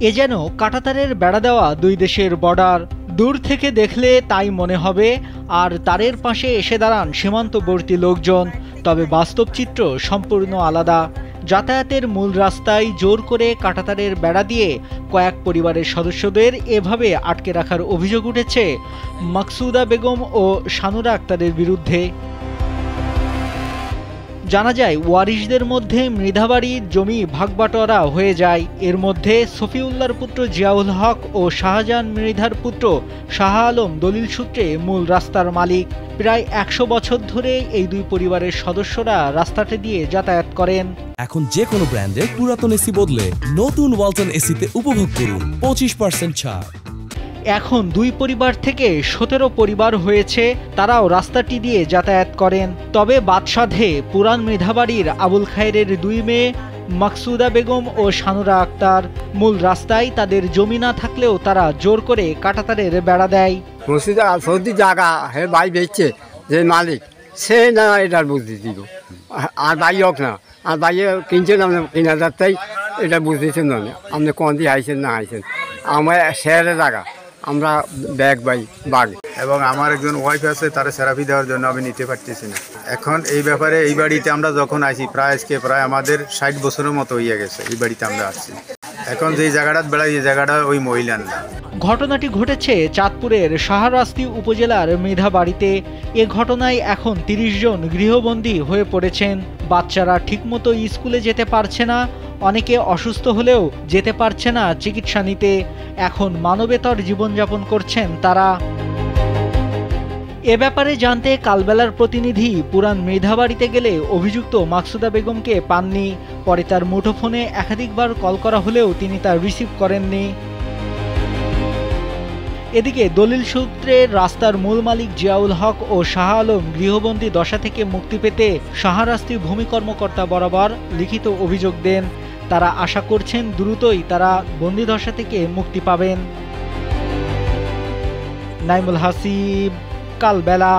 এ যেন কাঁটাতারের বেড়া দেওয়া দুই দেশের বর্ডার। দূর থেকে দেখলে তাই মনে হবে, আর তারের পাশে এসে দাঁড়ান সীমান্তবর্তী লোকজন। তবে বাস্তব চিত্র সম্পূর্ণ আলাদা। যাতায়াতের মূল রাস্তায় জোর করে কাঁটাতারের বেড়া দিয়ে কয়েক পরিবারের সদস্যদের এভাবে আটকে রাখার অভিযোগ উঠেছে মাকসুদা বেগম ও শানুরা আক্তারের বিরুদ্ধে। জানা যায়, ওয়ারিশদের মধ্যে মৃধাবাড়ির জমি ভাগবাটোয়ারা হয়ে যায়। এর মধ্যে সফিউল্লাহর পুত্র জিয়াউল হক ও শাহজাহান মৃধার পুত্র শাহ আলম দলিল সূত্রে মূল রাস্তার মালিক। প্রায় ১০০ বছর ধরে এই দুই পরিবারের সদস্যরা রাস্তাটি দিয়ে যাতায়াত করেন। এখন যে কোনো ব্র্যান্ডের পুরাতন এসি বদলে নতুন ওয়ালটন এসিতে উপভোগ করুন 25% ছাড়। এখন দুই পরিবার থেকে ১৭ পরিবার হয়েছে, তারাও রাস্তাটি দিয়ে যাতায়াত করেন। তবে বাদশাধে পুরান মৃধাবাড়ির আবুল খায়েরের দুই মেয়ে মাকসুদা বেগম ও শানুরা আক্তার মূল রাস্তায় তাদের জমি না থাকলেও তারা জোর করে কাঁটাতারের বেড়া দেয়। সৌদি জায়গা হে ভাই বেচছে যে মালিক, সে না এটার বুঝতে দিব, আর ভাই হোক না, আর ভাইয়ে কিনছেন আপনি ৩,০০০ এটা বুঝতেছেন না, আপনি কোন দিয়ে আইছেন না আইছেন, আমার শেয়ারের জায়গা, আমরা ব্যাগ বাঘ। এবং আমার একজন ওয়াইফ আছে, তারা থেরাপি দেওয়ার জন্য আমি নিতে পারতেছি না। এখন এই ব্যাপারে এই বাড়িতে আমরা যখন আসি প্রায় আমাদের ৬০ বছরের মতো হয়ে গেছে এই বাড়িতে আমরা আসছি। এখন যে জায়গাটা বেড়াই, এই জায়গাটা ওই মহিলার না। ঘটনাটি ঘটেছে চাঁদপুরের শাহরাস্তি উপজেলার মৃধাবাড়িতে। এ ঘটনায় এখন ৩০ জন গৃহবন্দী হয়ে পড়েছেন। বাচ্চারা ঠিকমতো স্কুলে যেতে পারছে না, অনেকে অসুস্থ হলেও যেতে পারছে না চিকিৎসা নিতে। এখন মানবেতর জীবনযাপন করছেন তারা। এ ব্যাপারে জানতে কালবেলার প্রতিনিধি পুরান মৃধাবাড়িতে গেলে অভিযুক্ত মাকসুদা বেগমকে পাননি। পরে তার মুঠোফোনে একাধিকবার কল করা হলেও তিনি তা রিসিভ করেননি। এদিকে দলিল সূত্রে রাস্তার মূল মালিক জিয়াউল হক ও শাহ আলম গৃহবন্দী দশা থেকে মুক্তি পেতে শাহরাস্তি ভূমি কর্মকর্তা বরাবর লিখিত অভিযোগ দেন। তারা আশা করছেন দ্রুতই তারা বন্দি দশা থেকে মুক্তি পাবেন। নাইমুল হাসিব, কালবেলা।